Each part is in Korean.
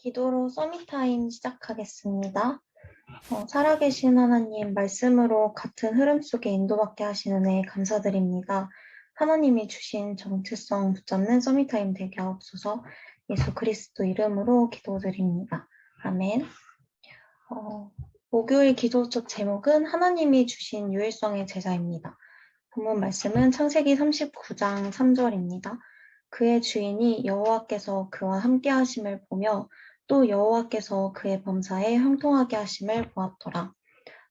기도로 서밋타임 시작하겠습니다. 살아계신 하나님 말씀으로 같은 흐름 속에 인도받게 하시는 애 감사드립니다. 하나님이 주신 정체성 붙잡는 서밋타임 되게 하옵소서. 예수 그리스도 이름으로 기도드립니다. 아멘. 목요일 기도 첫 제목은 하나님이 주신 유일성의 제자입니다. 본문 말씀은 창세기 39장 3절입니다. 그의 주인이 여호와께서 그와 함께 하심을 보며 또 여호와께서 그의 범사에 형통하게 하심을 보았더라.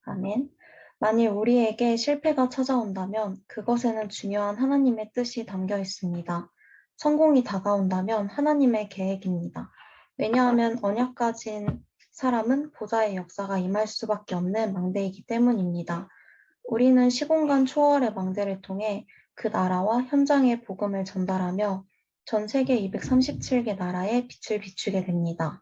아멘. 만일 우리에게 실패가 찾아온다면 그것에는 중요한 하나님의 뜻이 담겨 있습니다. 성공이 다가온다면 하나님의 계획입니다. 왜냐하면 언약 가진 사람은 보좌의 역사가 임할 수밖에 없는 망대이기 때문입니다. 우리는 시공간 초월의 망대를 통해 그 나라와 현장의 복음을 전달하며 전 세계 237개 나라에 빛을 비추게 됩니다.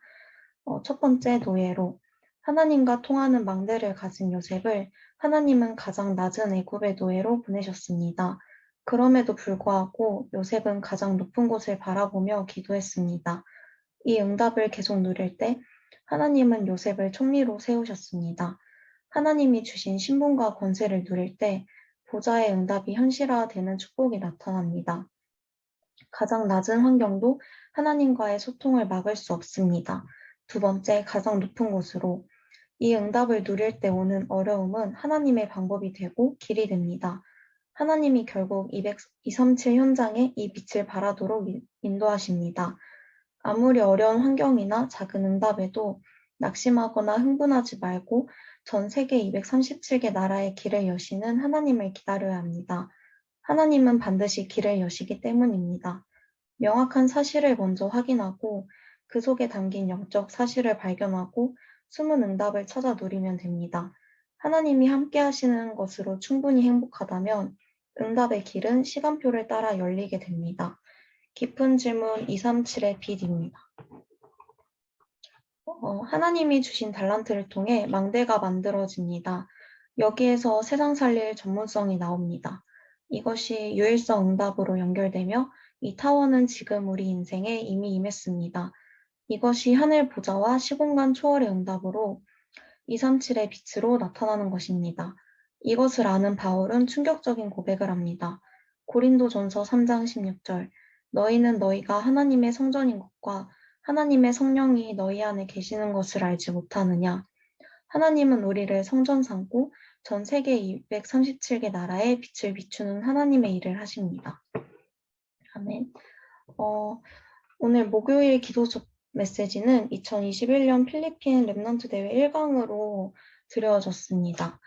첫 번째 노예로 하나님과 통하는 망대를 가진 요셉을 하나님은 가장 낮은 애굽의 노예로 보내셨습니다. 그럼에도 불구하고 요셉은 가장 높은 곳을 바라보며 기도했습니다. 이 응답을 계속 누릴 때 하나님은 요셉을 총리로 세우셨습니다. 하나님이 주신 신분과 권세를 누릴 때 보좌의 응답이 현실화되는 축복이 나타납니다. 가장 낮은 환경도 하나님과의 소통을 막을 수 없습니다. 두 번째, 가장 높은 곳으로. 이 응답을 누릴 때 오는 어려움은 하나님의 방법이 되고 길이 됩니다. 하나님이 결국 237 현장에 이 빛을 발하도록 인도하십니다. 아무리 어려운 환경이나 작은 응답에도 낙심하거나 흥분하지 말고 전 세계 237개 나라의 길을 여시는 하나님을 기다려야 합니다. 하나님은 반드시 길을 여시기 때문입니다. 명확한 사실을 먼저 확인하고 그 속에 담긴 영적 사실을 발견하고 숨은 응답을 찾아 누리면 됩니다. 하나님이 함께 하시는 것으로 충분히 행복하다면 응답의 길은 시간표를 따라 열리게 됩니다. 깊은 질문 237의 빛입니다. 하나님이 주신 달란트를 통해 망대가 만들어집니다. 여기에서 세상 살릴 전문성이 나옵니다. 이것이 유일성 응답으로 연결되며 이 타워는 지금 우리 인생에 이미 임했습니다. 이것이 하늘 보좌와 시공간 초월의 응답으로 237의 빛으로 나타나는 것입니다. 이것을 아는 바울은 충격적인 고백을 합니다. 고린도전서 3장 16절 너희는 너희가 하나님의 성전인 것과 하나님의 성령이 너희 안에 계시는 것을 알지 못하느냐. 하나님은 우리를 성전 삼고 전 세계 237개 나라에 빛을 비추는 하나님의 일을 하십니다. 아멘. 오늘 목요일 기도 메시지는 2021년 필리핀 렘넌트 대회 1강으로 드려졌습니다.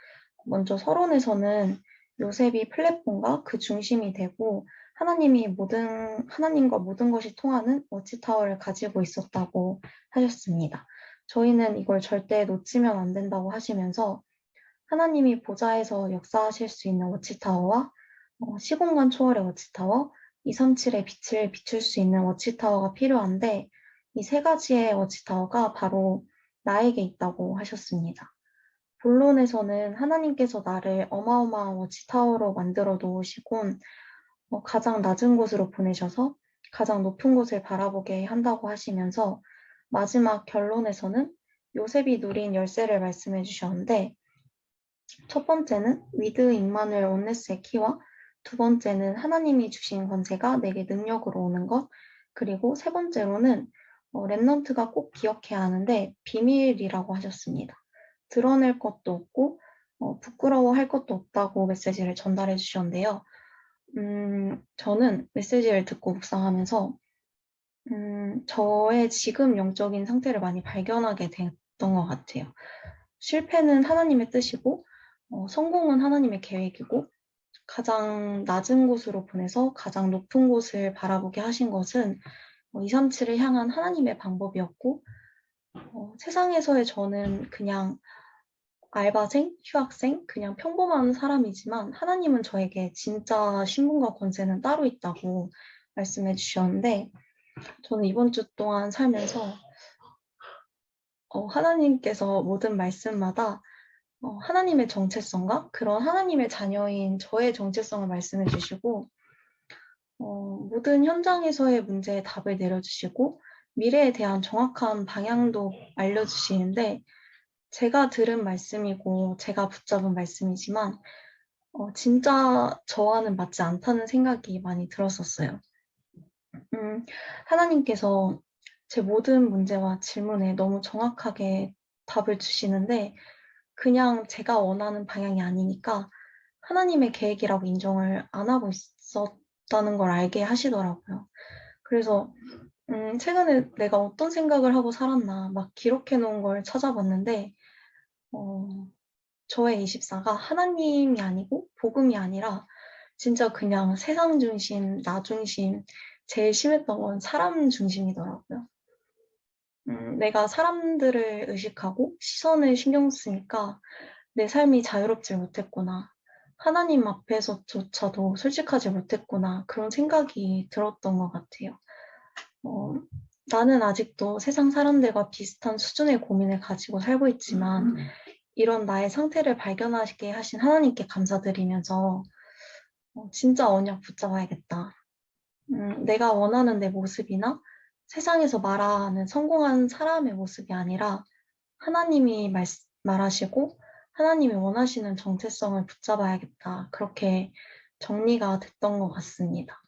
먼저 서론에서는 요셉이 플랫폼과 그 중심이 되고 하나님과 모든 것이 통하는 워치타워를 가지고 있었다고 하셨습니다. 저희는 이걸 절대 놓치면 안 된다고 하시면서 하나님이 보좌에서 역사하실 수 있는 워치타워와 시공간 초월의 워치타워, 237의 빛을 비출 수 있는 워치타워가 필요한데 이 세 가지의 워치타워가 바로 나에게 있다고 하셨습니다. 본론에서는 하나님께서 나를 어마어마한 워치타워로 만들어 놓으시곤 가장 낮은 곳으로 보내셔서 가장 높은 곳을 바라보게 한다고 하시면서 마지막 결론에서는 요셉이 누린 열쇠를 말씀해 주셨는데 첫 번째는 위드 임마누엘 온네스의 키와 두 번째는 하나님이 주신 권세가 내게 능력으로 오는 것 그리고 세 번째로는 랩넌트가 꼭 기억해야 하는데 비밀이라고 하셨습니다. 드러낼 것도 없고 부끄러워할 것도 없다고 메시지를 전달해 주셨는데요. 저는 메시지를 듣고 묵상하면서 저의 지금 영적인 상태를 많이 발견하게 됐던 것 같아요. 실패는 하나님의 뜻이고 성공은 하나님의 계획이고 가장 낮은 곳으로 보내서 가장 높은 곳을 바라보게 하신 것은 237을 향한 하나님의 방법이었고 세상에서의 저는 그냥 알바생, 휴학생, 그냥 평범한 사람이지만 하나님은 저에게 진짜 신분과 권세는 따로 있다고 말씀해 주셨는데 저는 이번 주 동안 살면서 하나님께서 모든 말씀마다 하나님의 정체성과 그런 하나님의 자녀인 저의 정체성을 말씀해 주시고 모든 현장에서의 문제에 답을 내려주시고 미래에 대한 정확한 방향도 알려주시는데 제가 들은 말씀이고 제가 붙잡은 말씀이지만 진짜 저와는 맞지 않다는 생각이 많이 들었었어요. 하나님께서 제 모든 문제와 질문에 너무 정확하게 답을 주시는데 그냥 제가 원하는 방향이 아니니까 하나님의 계획이라고 인정을 안 하고 있었다는 걸 알게 하시더라고요. 그래서 최근에 내가 어떤 생각을 하고 살았나 막 기록해 놓은 걸 찾아봤는데 어, 저의 24가 하나님이 아니고 복음이 아니라 진짜 그냥 세상 중심, 나 중심, 제일 심했던 건 사람 중심이더라고요. 내가 사람들을 의식하고 시선을 신경 쓰니까 내 삶이 자유롭지 못했구나. 하나님 앞에서조차도 솔직하지 못했구나. 그런 생각이 들었던 것 같아요. 어, 나는 아직도 세상 사람들과 비슷한 수준의 고민을 가지고 살고 있지만 이런 나의 상태를 발견하게 하신 하나님께 감사드리면서 진짜 언약 붙잡아야겠다. 내가 원하는 내 모습이나 세상에서 말하는 성공한 사람의 모습이 아니라 하나님이 말하시고 하나님이 원하시는 정체성을 붙잡아야겠다. 그렇게 정리가 됐던 것 같습니다.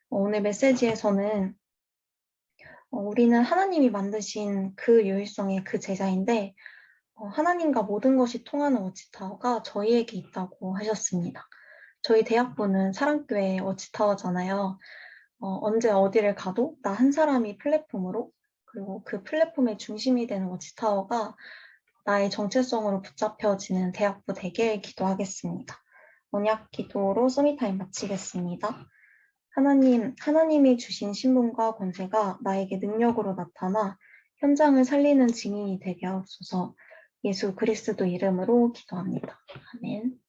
오늘 메시지에서는 우리는 하나님이 만드신 그 유일성의 그 제자인데 하나님과 모든 것이 통하는 워치타워가 저희에게 있다고 하셨습니다. 저희 대학부는 사랑교회 워치타워잖아요. 언제 어디를 가도 나 한 사람이 플랫폼으로 그리고 그 플랫폼의 중심이 되는 워치타워가 나의 정체성으로 붙잡혀지는 대학부 되길 기도하겠습니다. 언약 기도로 서밋타임 마치겠습니다. 하나님이 주신 신분과 권세가 나에게 능력으로 나타나 현장을 살리는 증인이 되게 하옵소서. 예수 그리스도 이름으로 기도합니다. 아멘.